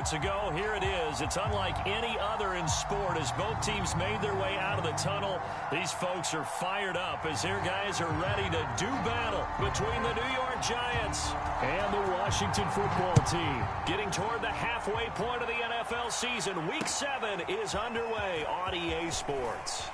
To go, here it is. It's unlike any other in sport as both teams made their way out of the tunnel. These folks are fired up as their guys are ready to do battle between the New York Giants and the Washington football team. Getting toward the halfway point of the NFL season, Week 7 is underway on EA Sports.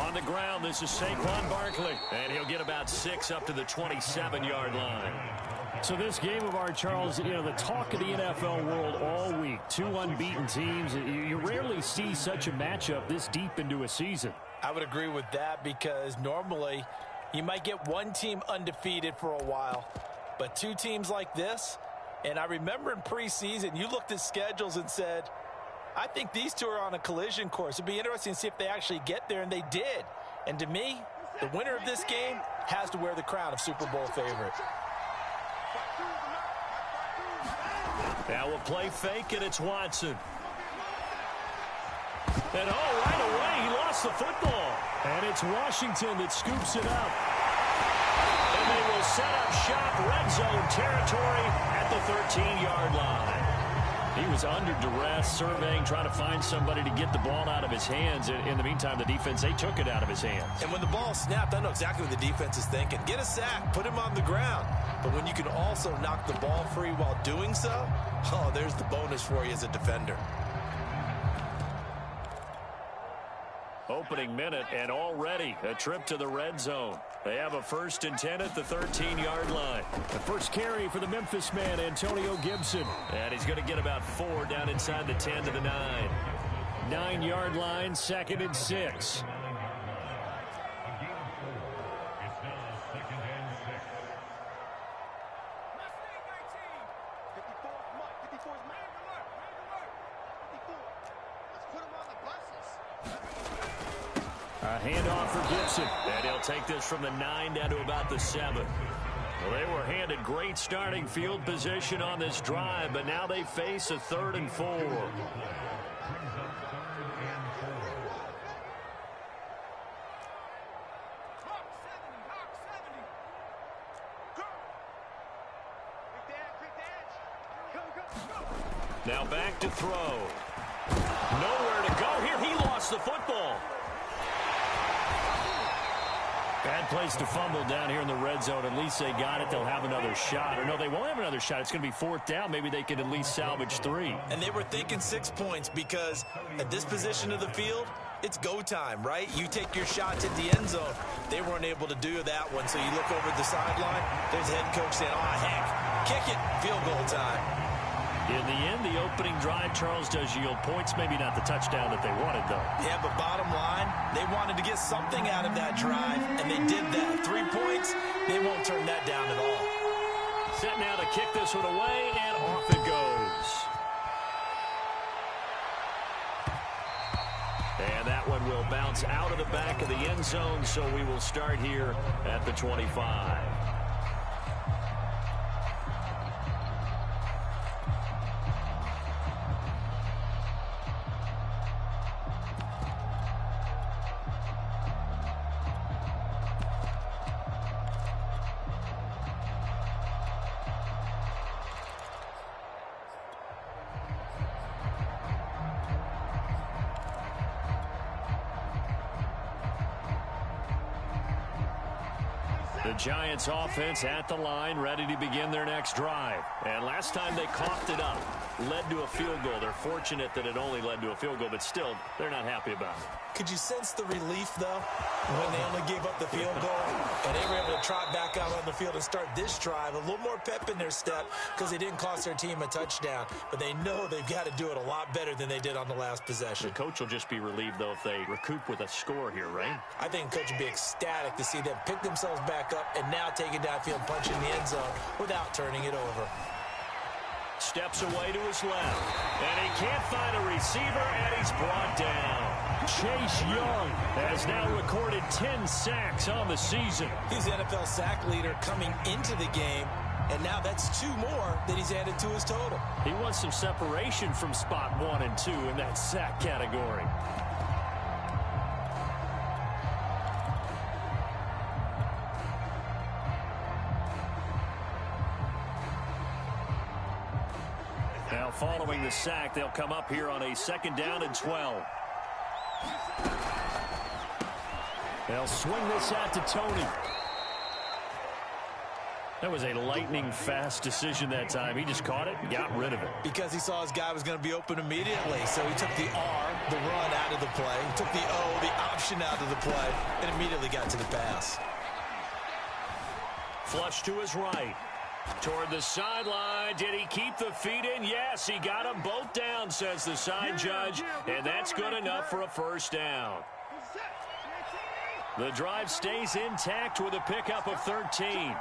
On the ground, this is Saquon Barkley, and he'll get about 6 up to the 27-yard line. So this game of ours, Charles, you know, the talk of the NFL world all week. 2 unbeaten teams. You rarely see such a matchup this deep into a season. I would agree with that because normally you might get one team undefeated for a while, but 2 teams like this, and I remember in preseason you looked at schedules and said, I think these 2 are on a collision course. It'd be interesting to see if they actually get there, and they did. And to me, the winner of this game has to wear the crown of Super Bowl favorite. Now we'll play fake, and it's Watson. And right away, he lost the football. And it's Washington that scoops it up. And they will set up shop, red zone territory at the 13-yard line. He was under duress, surveying, trying to find somebody to get the ball out of his hands. In the meantime, the defense, they took it out of his hands. And when the ball snapped, I know exactly what the defense is thinking. Get a sack, put him on the ground. But when you can also knock the ball free while doing so, there's the bonus for you as a defender. Opening minute, and already a trip to the red zone. They have a 1st and 10 at the 13-yard line. The first carry for the Memphis man, Antonio Gibson. And he's going to get about 4 down inside the 10 to the 9. 9-yard line, 2nd and 6. A handoff for Gibson, and he'll take this from the 9 down to about the 7. Well, they were handed great starting field position on this drive, but now they face a 3rd and 4. Now back to throw. Nowhere to go here. He lost the football. Bad place to fumble down here in the red zone. At least they got it. They'll have another shot. Or no, they won't have another shot. It's going to be 4th down. Maybe they can at least salvage 3. And they were thinking 6 points because at this position of the field, it's go time, right? You take your shots at the end zone. They weren't able to do that one. So you look over at the sideline. There's the head coach saying, heck, kick it. Field goal time. In the end, the opening drive, Charles, does yield points. Maybe not the touchdown that they wanted, though. Yeah, but bottom line, they wanted to get something out of that drive, and they did that. 3 points, they won't turn that down at all. Set now to kick this one away, and off it goes. And that one will bounce out of the back of the end zone, so we will start here at the 25. The Giants offense at the line, ready to begin their next drive. And last time they coughed it up, led to a field goal. They're fortunate that it only led to a field goal, but still, they're not happy about it. Could you sense the relief, though, when they only gave up the field goal and they were able to trot back out on the field and start this drive? A little more pep in their step because they didn't cost their team a touchdown, but they know they've got to do it a lot better than they did on the last possession. The coach will just be relieved, though, if they recoup with a score here, right? I think the coach would be ecstatic to see them pick themselves back up and now take it downfield and punch in the end zone without turning it over. Steps away to his left, and he can't find a receiver, and he's brought down. Chase Young has now recorded 10 sacks on the season. He's the NFL sack leader coming into the game, and now that's 2 more that he's added to his total. He wants some separation from spot 1 and 2 in that sack category. Now following the sack, they'll come up here on a 2nd down and 12. They'll swing this out to Tony. That was a lightning-fast decision that time. He just caught it and got rid of it. Because he saw his guy was going to be open immediately, so he took the R, the run, out of the play. He took the O, the option, out of the play, and immediately got to the pass. Flush to his right. Toward the sideline. Did he keep the feet in? Yes, he got them both down, says the side judge, and that's good enough for a 1st down. The drive stays intact with a pickup of 13.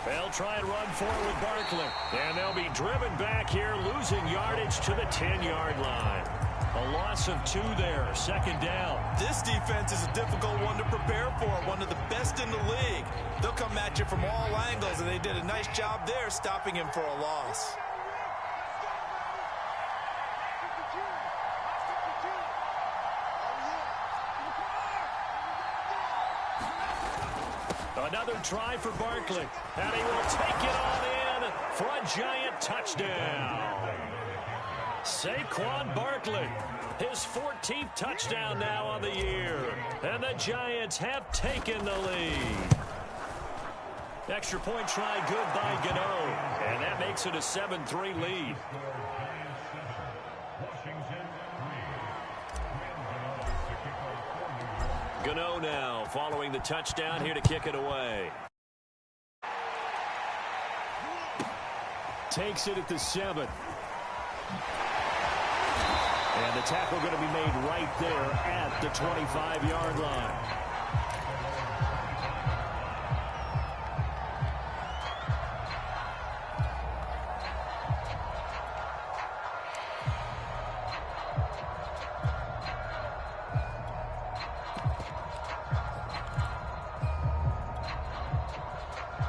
They'll try and run forward with Barkley, and they'll be driven back here, losing yardage to the 10-yard line. A loss of 2 there, 2nd down. This defense is a difficult one to prepare for, one of the best in the league. They'll come at you from all angles, and they did a nice job there stopping him for a loss. Another try for Barkley, and he will take it on in for a Giant touchdown. Saquon Barkley, his 14th touchdown now on the year, and the Giants have taken the lead. Extra point try good by Gano, and that makes it a 7-3 lead. Gano now following the touchdown here to kick it away. Takes it at the 7. And the tackle going to be made right there at the 25-yard line.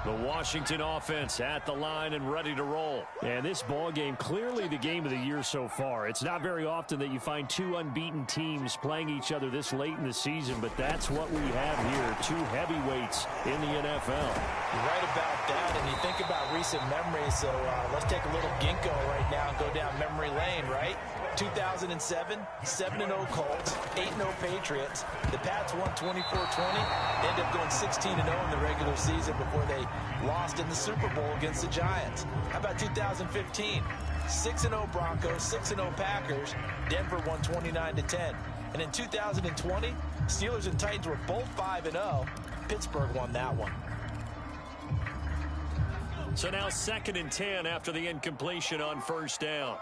The Washington offense at the line and ready to roll. And this ball game, clearly the game of the year so far. It's not very often that you find 2 unbeaten teams playing each other this late in the season, but that's what we have here, 2 heavyweights in the NFL. You're right about that, and you think about recent memories, so let's take a little ginkgo right now and go down memory lane, right? 2007, 7-0 Colts, 8-0 Patriots. The Pats won 24-20. They ended up going 16-0 in the regular season before they lost in the Super Bowl against the Giants. How about 2015? 6-0 Broncos, 6-0 Packers. Denver won 29-10. And in 2020, Steelers and Titans were both 5-0. Pittsburgh won that one. So now 2nd and 10 after the incompletion on 1st down.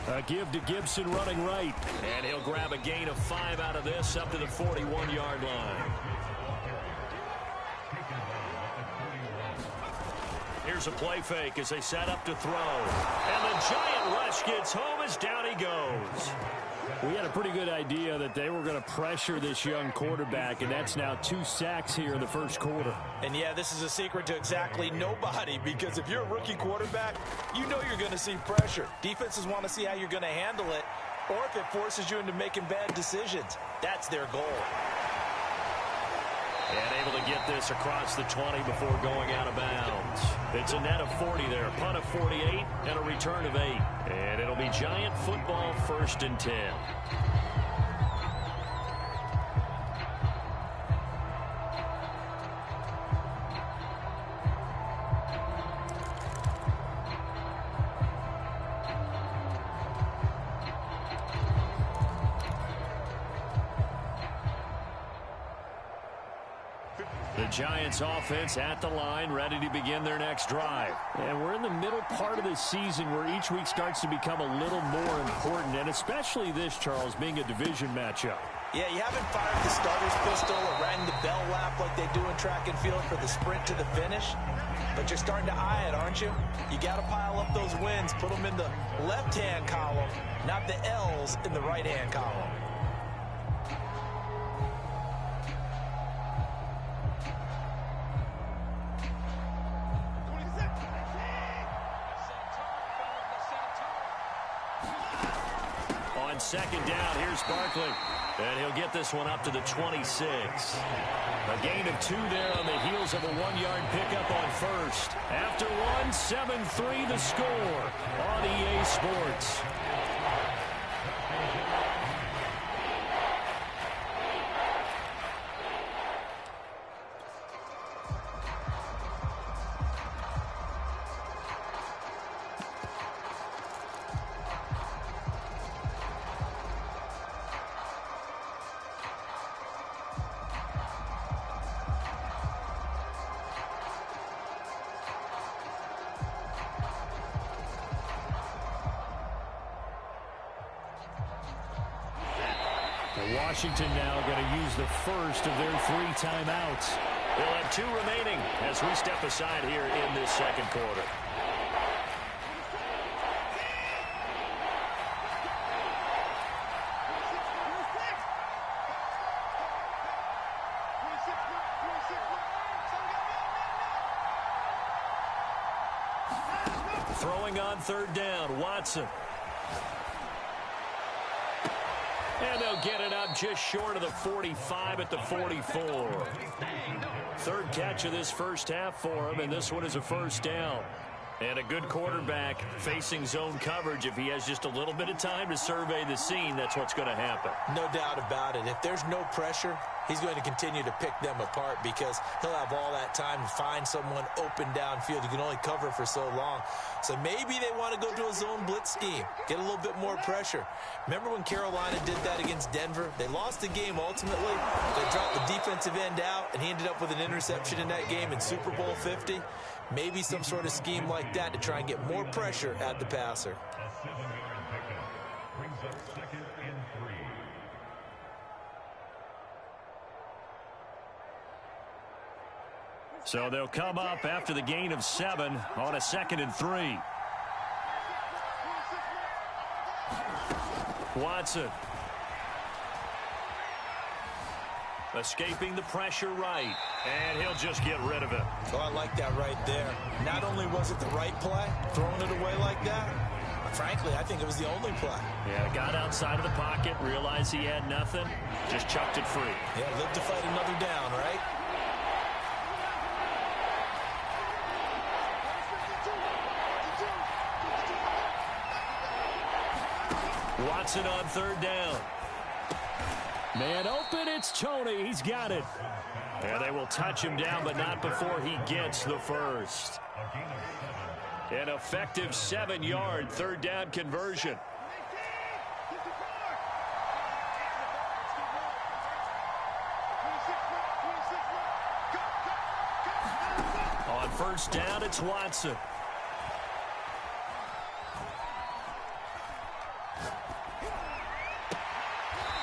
A give to Gibson running right. And he'll grab a gain of 5 out of this up to the 41-yard line. Here's a play fake as they set up to throw. And the Giant rush gets home as down he goes. We had a pretty good idea that they were going to pressure this young quarterback, and that's now 2 sacks here in the 1st quarter. And, yeah, this is a secret to exactly nobody, because if you're a rookie quarterback, you know you're going to see pressure. Defenses want to see how you're going to handle it, or if it forces you into making bad decisions. That's their goal. And able to get this across the 20 before going out of bounds. It's a net of 40 there, punt of 48, and a return of 8. And it'll be Giant football 1st and 10. Giants offense at the line, ready to begin their next drive. And we're in the middle part of the season where each week starts to become a little more important, and especially this, Charles, being a division matchup. Yeah, you haven't fired the starter's pistol or rang the bell lap like they do in track and field for the sprint to the finish, but you're starting to eye it, aren't you? You got to pile up those wins, put them in the left-hand column, not the L's in the right-hand column. On second down, here's Barkley. And he'll get this one up to the 26. A gain of 2 there on the heels of a 1-yard pickup on first. After one, 7-3 the score on EA Sports. Washington now going to use the first of their 3 timeouts. They'll have 2 remaining as we step aside here in this second quarter. Throwing on third down, Watson. And they'll get it up just short of the 45 at the 44. Third catch of this first half for him, and this one is a first down. And a good quarterback facing zone coverage. If he has just a little bit of time to survey the scene, that's what's going to happen. No doubt about it. If there's no pressure, he's going to continue to pick them apart because he'll have all that time to find someone open downfield. You can only cover for so long. So maybe they want to go to a zone blitz scheme, get a little bit more pressure. Remember when Carolina did that against Denver? They lost the game ultimately. They dropped the defensive end out, and he ended up with an interception in that game in Super Bowl 50. Maybe some sort of scheme like that to try and get more pressure at the passer. So they'll come up after the gain of 7 on a 2nd and 3. Watson. Escaping the pressure right. And he'll just get rid of it. Oh, I like that right there. Not only was it the right play, throwing it away like that, frankly, I think it was the only play. Yeah, got outside of the pocket, realized he had nothing, just chucked it free. Yeah, live to fight another down, right? Watson on third down. Man open, it's Tony. He's got it. And they will touch him down, but not before he gets the first. An effective 7-yard third down conversion. On first down, it's Watson.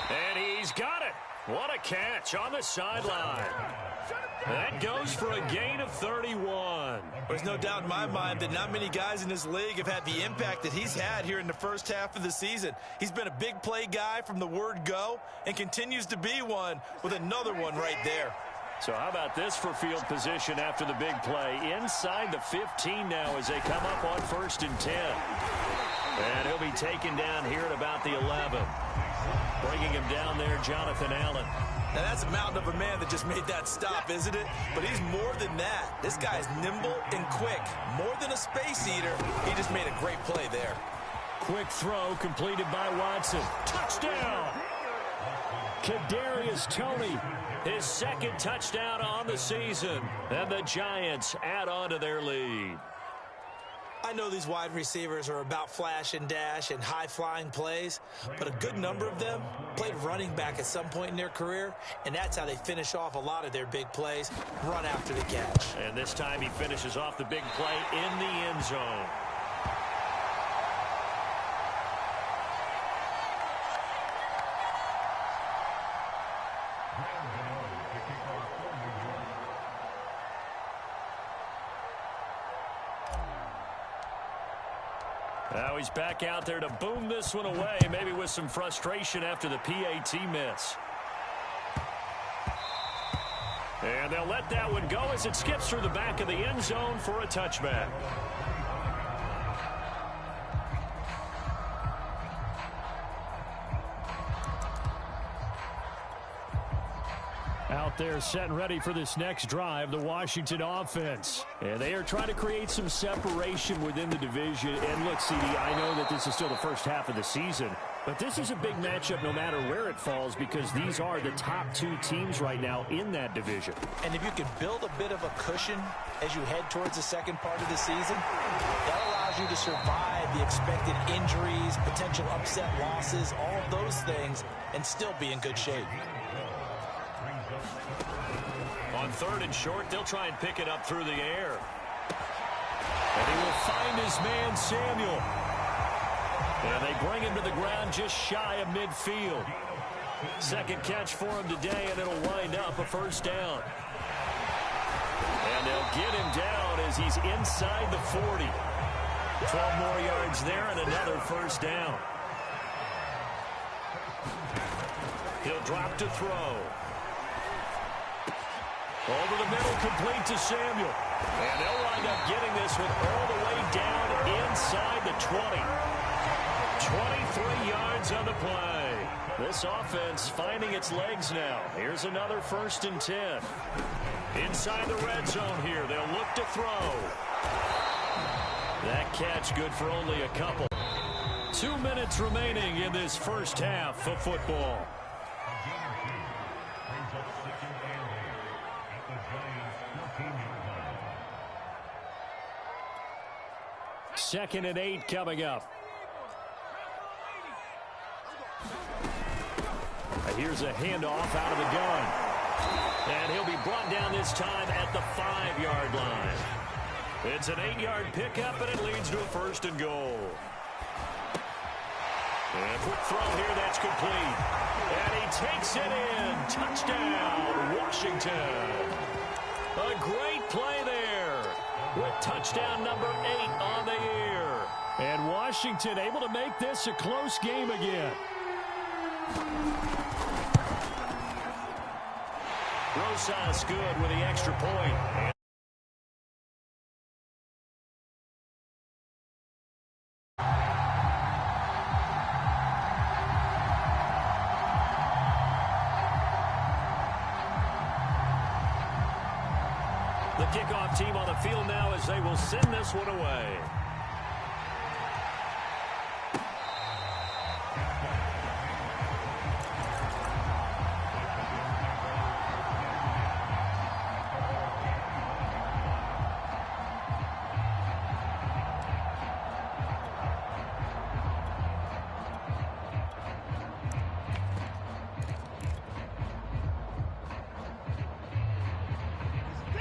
And he's got it. What a catch on the sideline. That goes for a gain of 31. There's no doubt in my mind that not many guys in this league have had the impact that he's had here in the first half of the season. He's been a big play guy from the word go and continues to be one with another one right there. So how about this for field position after the big play? Inside the 15 now as they come up on 1st and 10. And he'll be taken down here at about the 11. Bringing him down there, Jonathan Allen. Now that's a mountain of a man that just made that stop, isn't it? But he's more than that. This guy's nimble and quick. More than a space eater, he just made a great play there. Quick throw completed by Watson. Touchdown! Kadarius Toney, his 2nd touchdown on the season. And the Giants add on to their lead. I know these wide receivers are about flash and dash and high-flying plays, but a good number of them played running back at some point in their career, and that's how they finish off a lot of their big plays, run after the catch. And this time he finishes off the big play in the end zone. Now he's back out there to boom this one away, maybe with some frustration after the PAT miss. And they'll let that one go as it skips through the back of the end zone for a touchback. Out there set and ready for this next drive, the Washington offense. And they are trying to create some separation within the division. And look, CD, I know that this is still the first half of the season, but this is a big matchup no matter where it falls because these are the top two teams right now in that division. And if you can build a bit of a cushion as you head towards the second part of the season, that allows you to survive the expected injuries, potential upset losses, all of those things, and still be in good shape. On third and short, they'll try and pick it up through the air. And he will find his man, Samuel. And they bring him to the ground just shy of midfield. Second catch for him today, and it'll wind up a first down. And they'll get him down as he's inside the 40. 12 more yards there and another first down. He'll drop to throw. Over the middle, complete to Samuel. And they'll wind up getting this one all the way down inside the 20. 23 yards on the play. This offense finding its legs now. Here's another 1st and 10. Inside the red zone here. They'll look to throw. That catch good for only a couple. 2 minutes remaining in this first half of football. Second and 8 coming up. Here's a handoff out of the gun. And he'll be brought down this time at the 5-yard line. It's an 8-yard pickup, and it leads to a 1st and goal. And quick throw here, that's complete. And he takes it in. Touchdown, Washington. A great play there with touchdown number 8 on the year. And Washington able to make this a close game again. Rosas good with the extra point. The kickoff team on the field now as they will send this one away.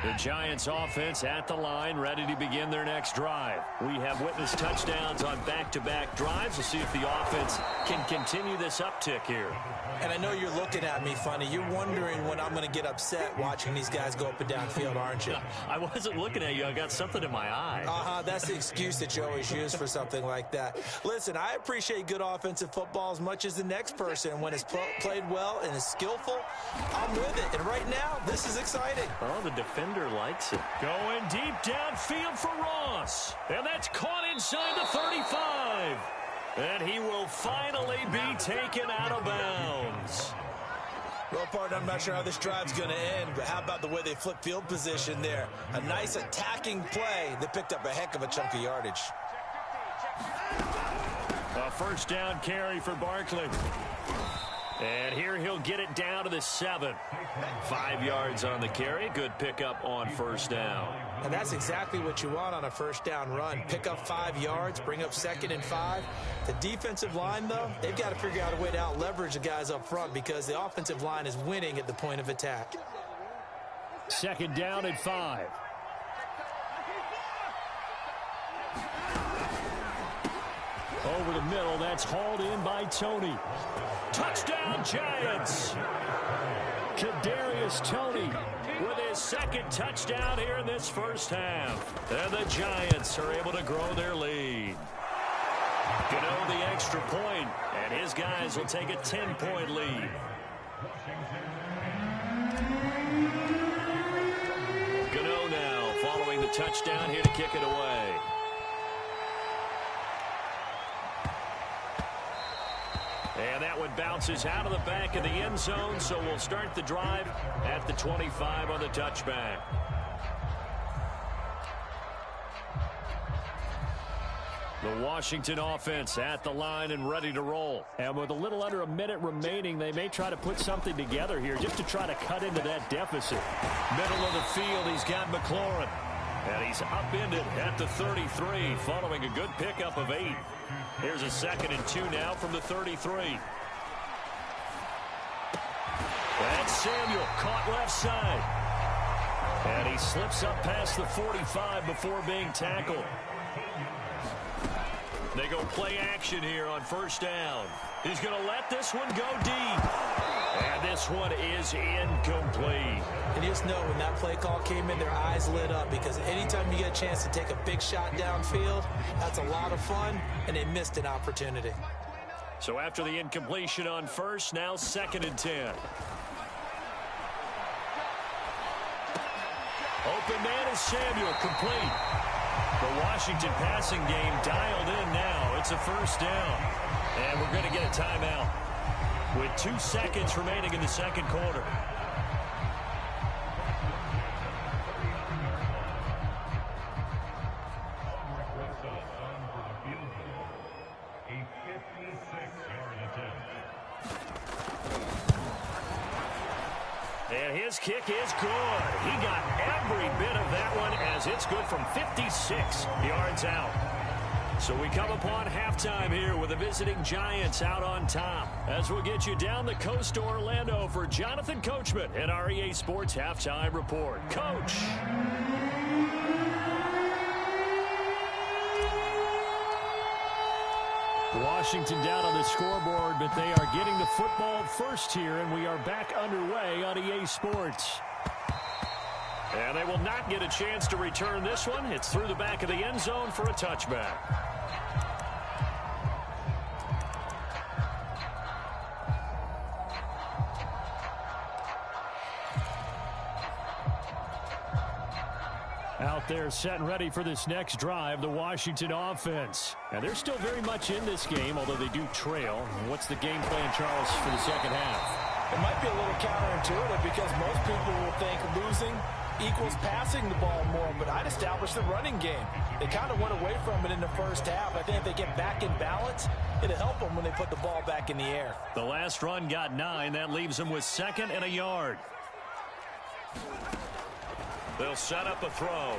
The Giants offense at the line, ready to begin their next drive. We have witnessed touchdowns on back-to-back drives. We'll see if the offense can continue this uptick here. And I know you're looking at me funny. You're wondering when I'm going to get upset watching these guys go up and down field, aren't you? I wasn't looking at you. I got something in my eye. That's the excuse that you always use for something like that. Listen, I appreciate good offensive football as much as the next person. When it's played well and is skillful, I'm with it. And right now, this is exciting. Oh, the defender likes it. Going deep downfield for Ross. And that's caught inside the 35. And he will finally be taken out of bounds. Well, partner, I'm not sure how this drive's going to end, but how about the way they flip field position there? A nice attacking play that picked up a heck of a chunk of yardage. A first down carry for Barkley. And here he'll get it down to the 7. 5 yards on the carry. Good pickup on first down. And that's exactly what you want on a first down run. Pick up 5 yards, bring up 2nd and 5. The defensive line, though, they've got to figure out a way to out-leverage the guys up front because the offensive line is winning at the point of attack. 2nd down and 5. Over the middle, that's hauled in by Toney. Touchdown, Giants! Kadarius Toney with his 2nd touchdown here in this first half. And the Giants are able to grow their lead. Gano the extra point, and his guys will take a 10-point lead. Gano now following the touchdown here to kick it away. And that one bounces out of the back of the end zone, so we'll start the drive at the 25 on the touchback. The Washington offense at the line and ready to roll. And with a little under a minute remaining, they may try to put something together here just to try to cut into that deficit. Middle of the field, he's got McLaurin. And he's upended at the 33 following a good pickup of 8. Here's a 2nd and 2 now from the 33. That's Samuel caught left side. And he slips up past the 45 before being tackled. They go play action here on first down. He's going to let this one go deep. And this one is incomplete. And you just know when that play call came in, their eyes lit up because anytime you get a chance to take a big shot downfield, that's a lot of fun, and they missed an opportunity. So after the incompletion on first, now 2nd and 10. Open man is Samuel, complete. The Washington passing game dialed in now. It's a first down. And we're going to get a timeout with 2 seconds remaining in the second quarter. And his kick is good. He got every bit of that one as it's good from 56 yards out. So we come upon halftime here with the visiting Giants out on top. As we'll get you down the coast to Orlando for Jonathan Coachman and our EA Sports Halftime Report. Coach. Washington down on the scoreboard, but they are getting the football first here, and we are back underway on EA Sports. And they will not get a chance to return this one. It's through the back of the end zone for a touchback. Out there set and ready for this next drive, the Washington offense. And they're still very much in this game, although they do trail. What's the game plan, Charles, for the second half? It might be a little counterintuitive because most people will think losing equals passing the ball more, but I'd establish the running game. They kind of went away from it in the first half. I think if they get back in balance, it'll help them when they put the ball back in the air. The last run got 9. That leaves them with 2nd and a yard. They'll set up a throw.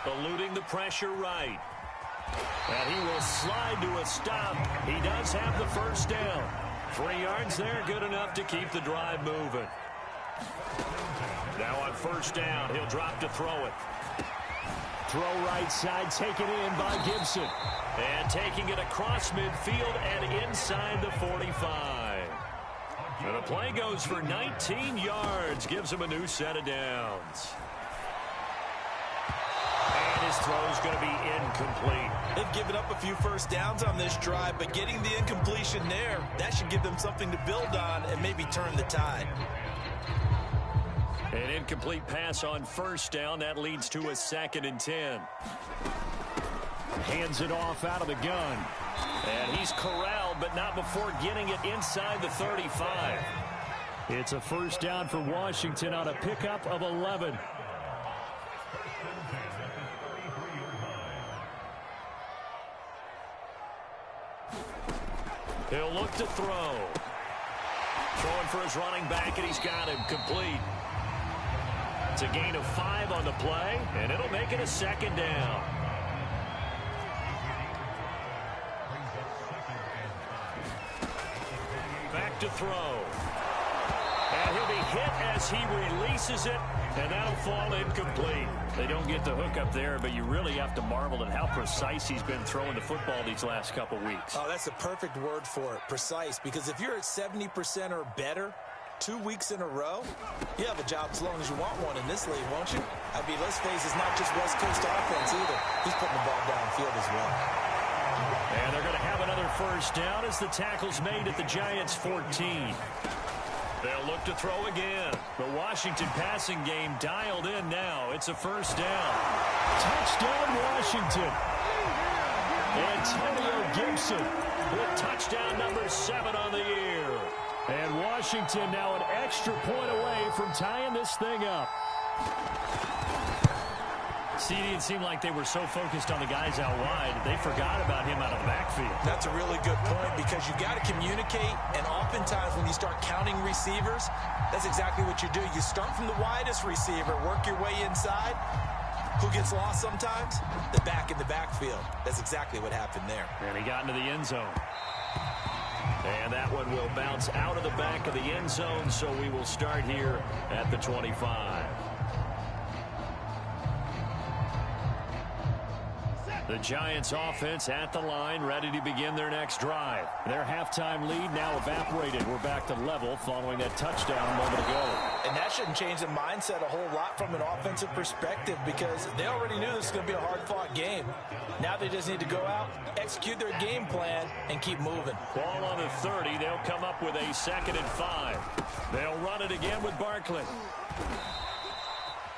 Eluding the pressure right. And he will slide to a stop. He does have the first down. 3 yards there, good enough to keep the drive moving. Now on first down, he'll drop to throw it. Throw right side, taken in by Gibson. And taking it across midfield and inside the 45. And the play goes for 19 yards, gives him a new set of downs. And his throw is going to be incomplete. They've given up a few first downs on this drive, but getting the incompletion there, that should give them something to build on and maybe turn the tide. An incomplete pass on first down. That leads to a 2nd and 10. Hands it off out of the gun. And he's corralled, but not before getting it inside the 35. It's a first down for Washington on a pickup of 11. He'll look to throw. Throwing for his running back, and he's got him complete. It's a gain of 5 on the play, and it'll make it a second down. Back to throw. And he'll be hit as he releases it, and that'll fall incomplete. They don't get the hook up there, but you really have to marvel at how precise he's been throwing the football these last couple weeks. Oh, that's a perfect word for it, precise, because if you're at 70% or better 2 weeks in a row, you have a job as long as you want one in this league, won't you? I mean, let's face it, it's not just West Coast offense either. He's putting the ball downfield as well. And they're going to have another first down as the tackle's made at the Giants' 14. They'll look to throw again. The Washington passing game dialed in now. It's a first down. Touchdown, Washington. Antonio Gibson with touchdown number 7 on the year. And Washington now an extra point away from tying this thing up. CD, it seemed like they were so focused on the guys out wide, they forgot about him out of the backfield. That's a really good point because you got to communicate, and oftentimes when you start counting receivers, that's exactly what you do. You start from the widest receiver, work your way inside. Who gets lost sometimes? The back in the backfield. That's exactly what happened there. And he got into the end zone. And that one will bounce out of the back of the end zone, so we will start here at the 25. The Giants offense at the line, ready to begin their next drive. Their halftime lead now evaporated. We're back to level following that touchdown a moment ago. And that shouldn't change the mindset a whole lot from an offensive perspective because they already knew this was going to be a hard-fought game. Now they just need to go out, execute their game plan, and keep moving. Ball on the 30. They'll come up with a 2nd and 5. They'll run it again with Barkley.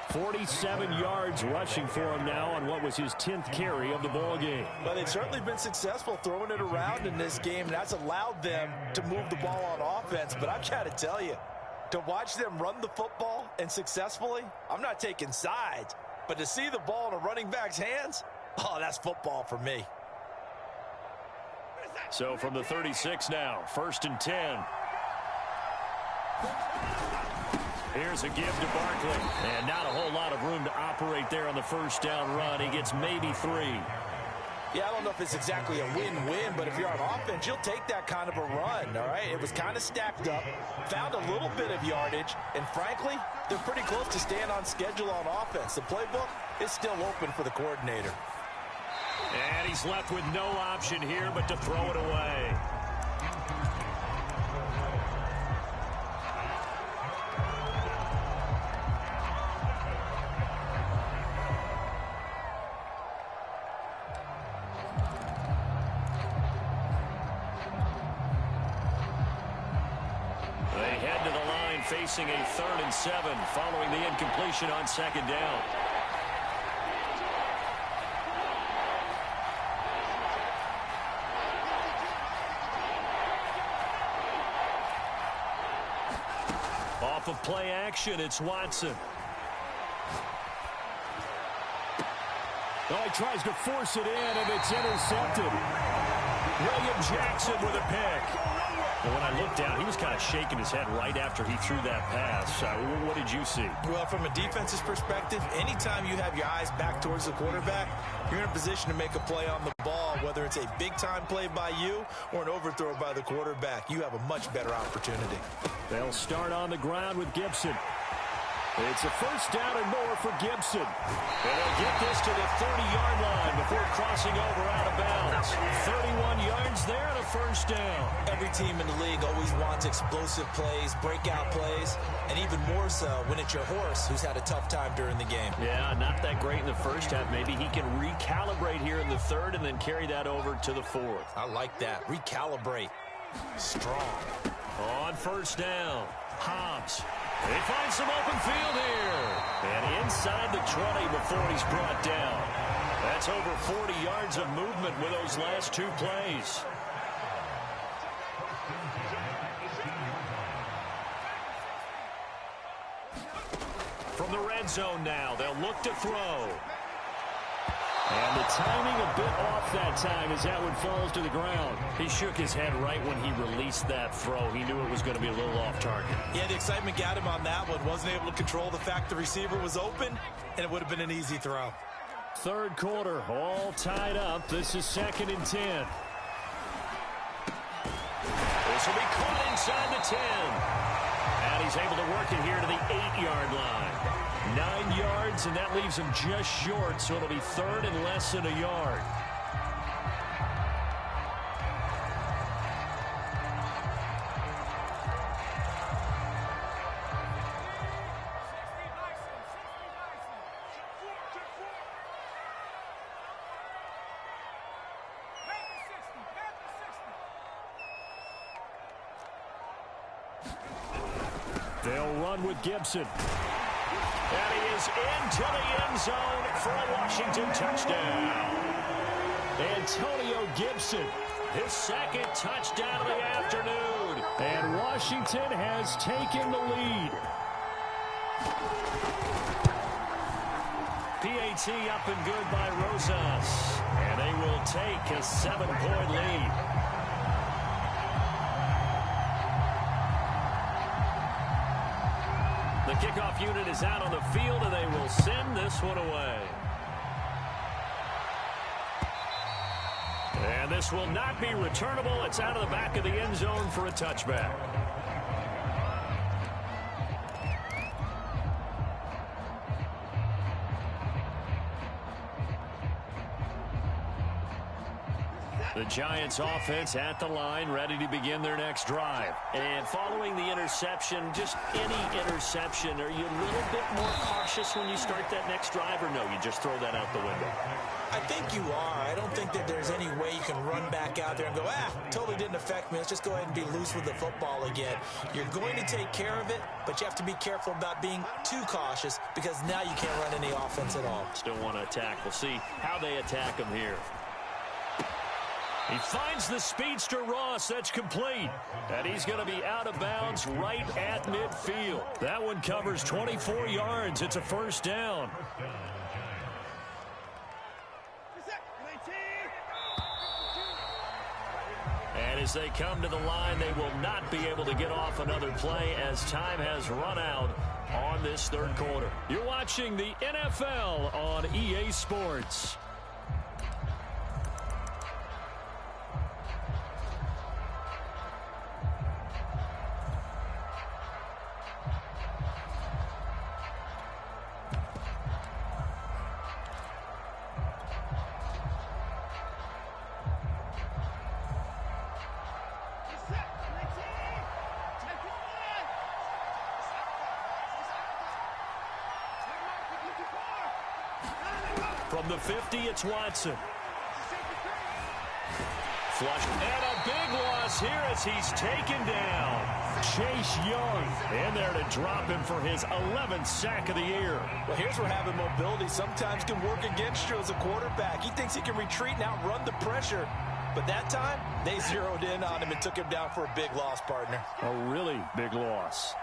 47 yards rushing for him now on what was his 10th carry of the ball game. Well, they've certainly been successful throwing it around in this game, and that's allowed them to move the ball on offense. But I've got to tell you, to watch them run the football and successfully, I'm not taking sides, but to see the ball in a running back's hands, oh, that's football for me. So from the 36 now, 1st and 10. Here's a give to Barkley. And not a whole lot of room to operate there on the first down run. He gets maybe 3. Yeah, I don't know if it's exactly a win-win, but if you're on offense, you'll take that kind of a run, all right? It was kind of stacked up, found a little bit of yardage, and frankly, they're pretty close to staying on schedule on offense. The playbook is still open for the coordinator. And he's left with no option here but to throw it away. Facing a 3rd and 7 following the incompletion on 2nd down. Off of play action, it's Watson. Oh, he tries to force it in, and it's intercepted. William Jackson with a pick. And when I looked down, he was kind of shaking his head right after he threw that pass. What did you see? Well, from a defense's perspective, anytime you have your eyes back towards the quarterback, you're in a position to make a play on the ball, whether it's a big-time play by you or an overthrow by the quarterback. You have a much better opportunity. They'll start on the ground with Gibson. It's a first down and more for Gibson. And they'll get this to the 30-yard line before crossing over out of bounds. 31 yards there and a first down. Every team in the league always wants explosive plays, breakout plays, and even more so when it's your horse who's had a tough time during the game. Yeah, not that great in the first half. Maybe he can recalibrate here in the 3rd and then carry that over to the 4th. I like that. Recalibrate. Strong. On first down, Hobbs. They find some open field here. And inside the 20 before he's brought down. That's over 40 yards of movement with those last 2 plays. From the red zone now, they'll look to throw. And And the timing a bit off that time as that one falls to the ground. He shook his head right when he released that throw. He knew it was going to be a little off target. Yeah, the excitement got him on that one. Wasn't able to control the fact the receiver was open, and it would have been an easy throw. Third quarter, all tied up. This is 2nd and 10. This will be caught inside the 10. And he's able to work it here to the 8-yard line. 9 yards, and that leaves him just short, so it'll be 3rd and less than a yard. They'll run with Gibson. And he is into the end zone for a Washington touchdown. Antonio Gibson, his 2nd touchdown of the afternoon. And Washington has taken the lead. PAT up and good by Rosas. And they will take a 7-point lead. The kickoff unit is out on the field, and they will send this one away. And this will not be returnable. It's out of the back of the end zone for a touchback. The Giants offense at the line, ready to begin their next drive. And following the interception, just any interception, are you a little bit more cautious when you start that next drive, or no, you just throw that out the window? I think you are. I don't think that there's any way you can run back out there and go, totally didn't affect me. Let's just go ahead and be loose with the football again. You're going to take care of it, but you have to be careful about being too cautious because now you can't run any offense at all. Still want to attack. We'll see how they attack him here. He finds the speedster Ross. That's complete. And he's going to be out of bounds right at midfield. That one covers 24 yards. It's a first down. And as they come to the line, they will not be able to get off another play as time has run out on this third quarter. You're watching the NFL on EA Sports. From the 50, it's Watson. Flush. And a big loss here as he's taken down. Chase Young in there to drop him for his 11th sack of the year. Well, here's where having mobility sometimes can work against you as a quarterback. He thinks he can retreat and outrun the pressure. But that time, they zeroed in on him and took him down for a big loss, partner. A really big loss.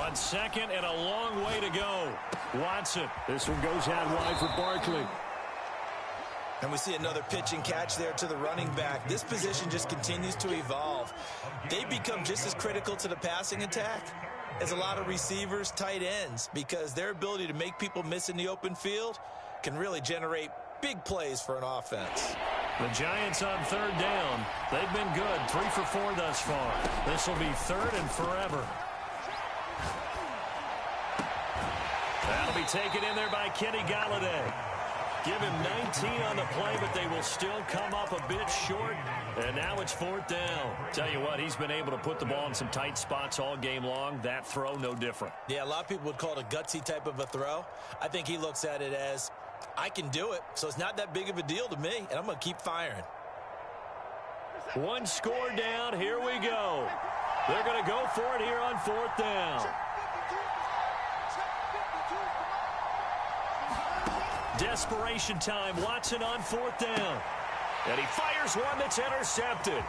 On second and a long way to go. Watson. This one goes out wide for Barkley. And we see another pitch and catch there to the running back. This position just continues to evolve. They become just as critical to the passing attack as a lot of receivers, tight ends, because their ability to make people miss in the open field can really generate big plays for an offense. The Giants on third down. They've been good. 3 for 4 thus far. This will be 3rd and forever. That'll be taken in there by Kenny Golladay. Give him 19 on the play, but they will still come up a bit short. And now it's 4th down. Tell you what, he's been able to put the ball in some tight spots all game long. That throw, no different. Yeah, a lot of people would call it a gutsy type of a throw. I think he looks at it as, I can do it, so it's not that big of a deal to me, and I'm going to keep firing. One score down. Here we go. They're going to go for it here on 4th down. Desperation time. Watson on 4th down. And he fires one that's intercepted.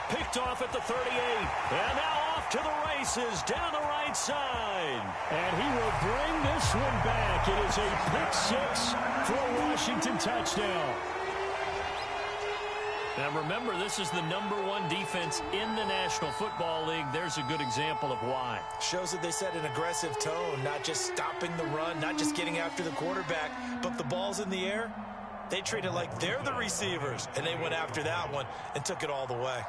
Picked off at the 38. And now off to the races down the right side. And he will bring this this one back. It is a pick six for a Washington touchdown. Now remember, this is the #1 defense in the National Football League. There's a good example of why. Shows that they set an aggressive tone, not just stopping the run, not just getting after the quarterback, but the ball's in the air. They treat it like they're the receivers, and they went after that one and took it all the way.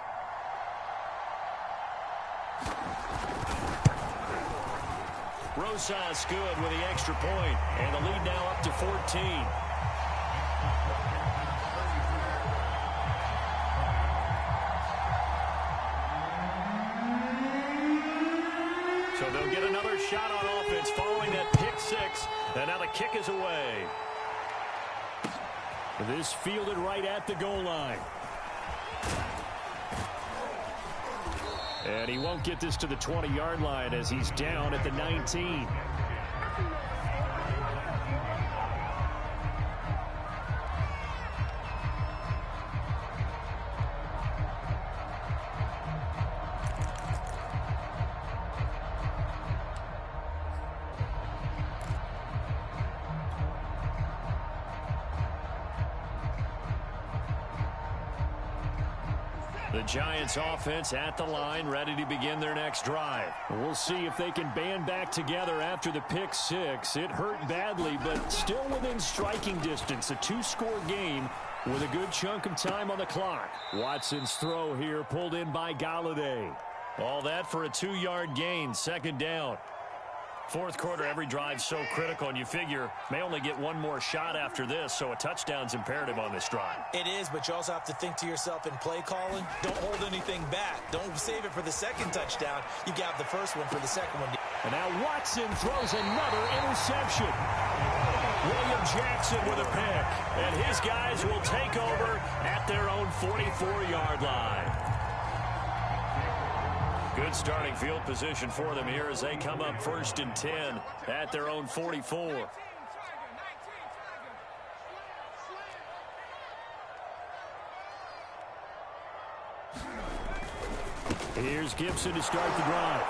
Rosas good with the extra point, and the lead now up to 14. So they'll get another shot on offense following that pick six, and now the kick is away. This fielded right at the goal line. And he won't get this to the 20-yard line as he's down at the 19. The Giants offense at the line, ready to begin their next drive. We'll see if they can band back together after the pick six. It hurt badly, but still within striking distance. A two-score game with a good chunk of time on the clock. Watson's throw here pulled in by Golladay. All that for a 2-yard gain, second down. Fourth quarter, every drive so critical, and you figure may only get one more shot after this, so a touchdown's imperative on this drive. It is, but you also have to think to yourself in play calling, don't hold anything back. Don't save it for the second touchdown. You got the first one for the second one. And now Watson throws another interception. William Jackson with a pick, and his guys will take over at their own 44-yard line. Good starting field position for them here as they come up 1st and 10 at their own 44. Here's Gibson to start the drive.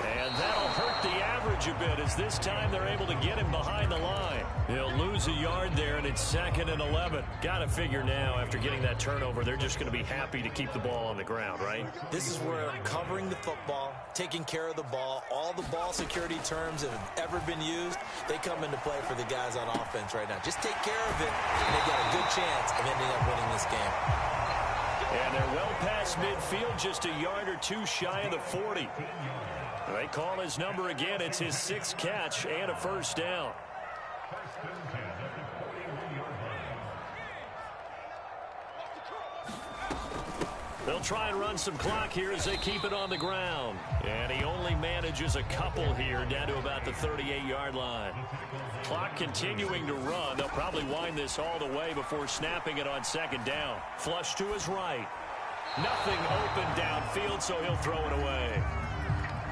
And that'll hurt the average a bit as this time they're able to get him behind the line. He'll lose a yard there, and it's 2nd and 11. Got to figure now, after getting that turnover, they're just going to be happy to keep the ball on the ground, right? This is where covering the football, taking care of the ball, all the ball security terms that have ever been used, they come into play for the guys on offense right now. Just take care of it, and they got a good chance of ending up winning this game. And they're well past midfield, just a yard or two shy of the 40. They call his number again. It's his 6th catch and a first down. They'll try and run some clock here as they keep it on the ground. And he only manages a couple here down to about the 38-yard line. Clock continuing to run. They'll probably wind this all the way before snapping it on 2nd down. Flush to his right. Nothing open downfield, so he'll throw it away.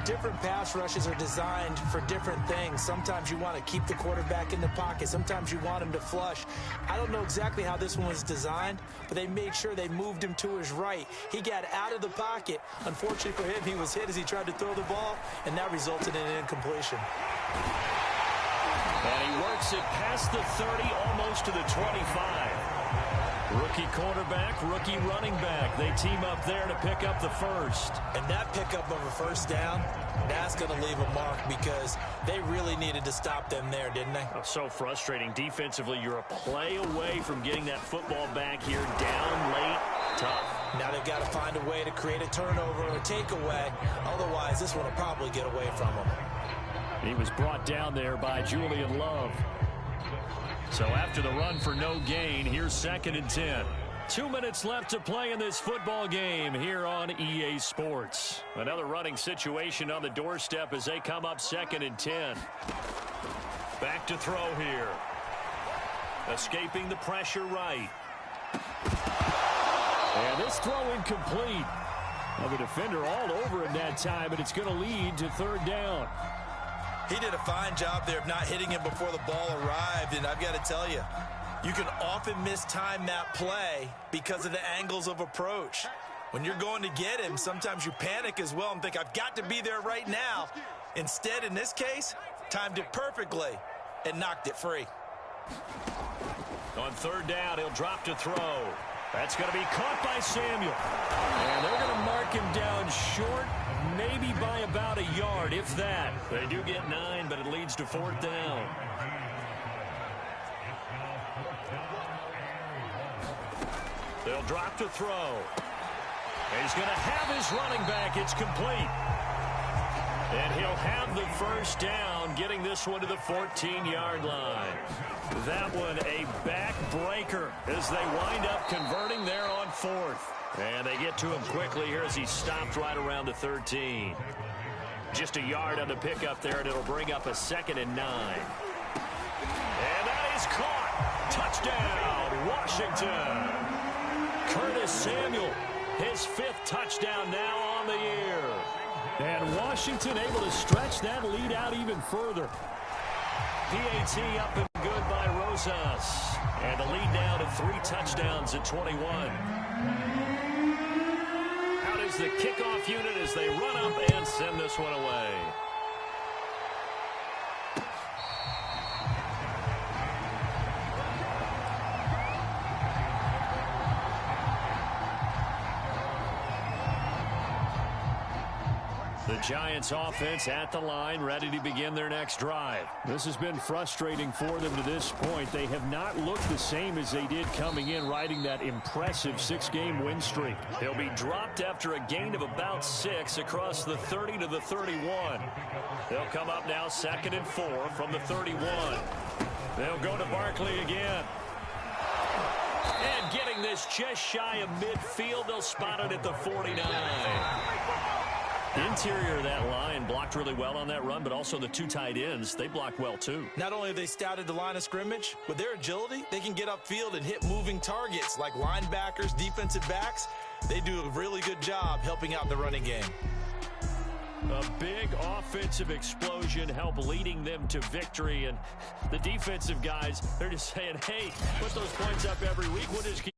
Different pass rushes are designed for different things. Sometimes you want to keep the quarterback in the pocket. Sometimes you want him to flush. I don't know exactly how this one was designed, but they made sure they moved him to his right. He got out of the pocket. Unfortunately for him, he was hit as he tried to throw the ball, and that resulted in an incompletion. And he works it past the 30, almost to the 25. Rookie quarterback, rookie running back. They team up there to pick up the first. And that pickup of a first down, that's going to leave a mark because they really needed to stop them there, didn't they? Oh, so frustrating. Defensively, you're a play away from getting that football back here down late. Tough. Now they've got to find a way to create a turnover or takeaway. Otherwise, this one will probably get away from them. He was brought down there by Julian Love. So after the run for no gain, here's 2nd and 10. 2 minutes left to play in this football game here on EA Sports. Another running situation on the doorstep as they come up 2nd and 10. Back to throw here. Escaping the pressure right. And this throw incomplete. Well, the defender all over him that time, and it's going to lead to 3rd down. He did a fine job there of not hitting him before the ball arrived, and I've got to tell you, you can often mistime that play because of the angles of approach. When you're going to get him, sometimes you panic as well and think, I've got to be there right now. Instead, in this case, Timed it perfectly and knocked it free. On third down, he'll drop to throw. That's going to be caught by Samuel. And they're going to mark him down short, maybe by about a yard, if that. They do get 9, but it leads to fourth down. They'll drop to throw. He's going to have his running back. It's complete. And he'll have the first down, getting this one to the 14-yard line. That one a backbreaker as they wind up converting there on fourth. And they get to him quickly here as he stopped right around the 13. Just a yard on the pickup there, and it'll bring up a 2nd and 9. And that is caught. Touchdown, Washington. Curtis Samuel, his 5th touchdown now on the year. And Washington able to stretch that lead out even further. PAT up and good by Rosas. And the lead down to 3 touchdowns at 21. Out is the kickoff unit as they run up and send this one away. The Giants offense at the line, ready to begin their next drive. This has been frustrating for them to this point. They have not looked the same as they did coming in, riding that impressive 6-game win streak. They'll be dropped after a gain of about 6 across the 30 to the 31. They'll come up now 2nd and 4 from the 31. They'll go to Barkley again. And getting this just shy of midfield, they'll spot it at the 49. The interior of that line blocked really well on that run, but also the 2 tight ends, they blocked well too. Not only have they scouted the line of scrimmage, with their agility, they can get upfield and hit moving targets like linebackers, defensive backs. They do a really good job helping out the running game. A big offensive explosion help leading them to victory, and the defensive guys, they're just saying, hey, put those points up every week. We'll just keep